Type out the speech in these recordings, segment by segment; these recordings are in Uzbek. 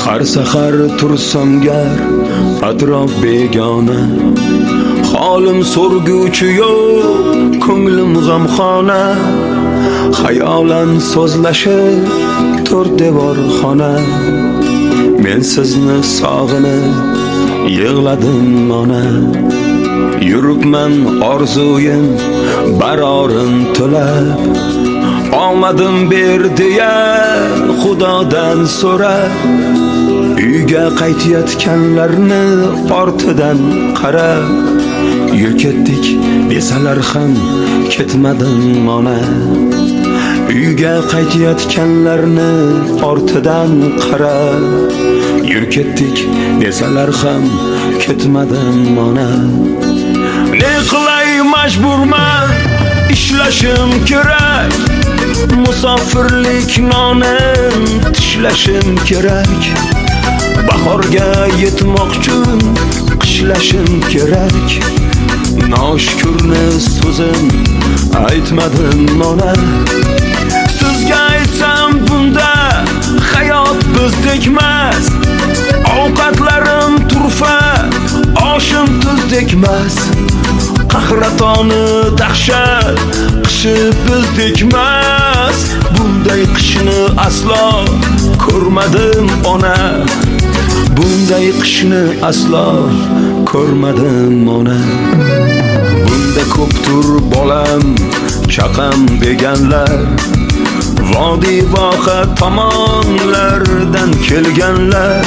Har sahar tursam gar atrof begona, holim so'rguvchi yo'q, ko'nglim g'amxona. Xayolan so'zlashib to'rt devor xona, men sizni sog'inib yig'ladim ona. Yuribman orzuyim barorin to'lab, omadim ber deya Xudodan so'rab, uyga qaytayotganlarni ortidan qarab, yur ketdik desalar ham ketmadim ona. Uyga qaytayotganlarni ortidan qarab, yur ketdik desalar ham ketmadim ona. Ne qilay majburman, ishlashim kerak, musofirlik nonin tishlashim kerak. Bahorga yetmoqchun qishlashim kerak. Noshukurni so'zim aytmadim ona. Sizga aytsam bunda hayot bizdek emas, ovqatlarim turfa, oshim tuzdek emas. Qahratoni dahshat, qishi bizdek emas. Bunday qishni aslo ko'rmadim ona. Bunday qishni aslo ko'rmadim ona. Bunda ko'ptur bolam, chaqam deganlar, vodiy voha tomonlardan kelganlar.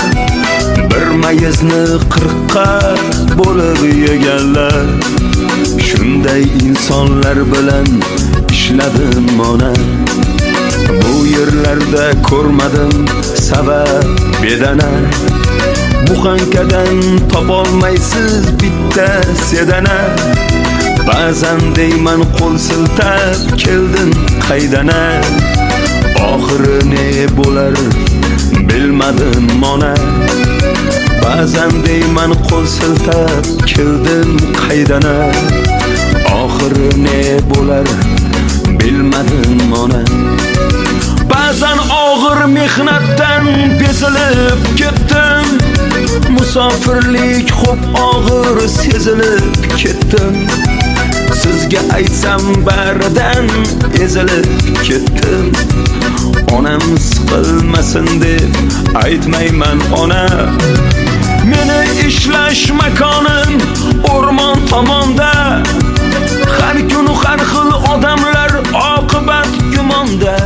Bir mayizni 40 bo'lib yeganlar. Shunday insonlar bilan ishladim ona. Bu yerlarda ko'rmadim sabab bedana. Buxankadan topolmaysiz bitta sedana. Ba'zan deyman qo'l siltab keldim qaydana. Oxiri ne bo'lar bilmadim ona. Ba'zan deyman qo'l siltab keldim qaydana. Oxiri ne bo'lar bilmadim ona. Ba'zan og'ir mehnatdan bezilib ketdim. Musofirlik xo'p og'ir sezilib ketdim. Sizga aytsam baridan ezilib ketdim. Onam siqilmasin deb aytmayman ona. Meni ishlash makonim o'rmon tomonda. Har kun har xil odamlar oqibat gumonda.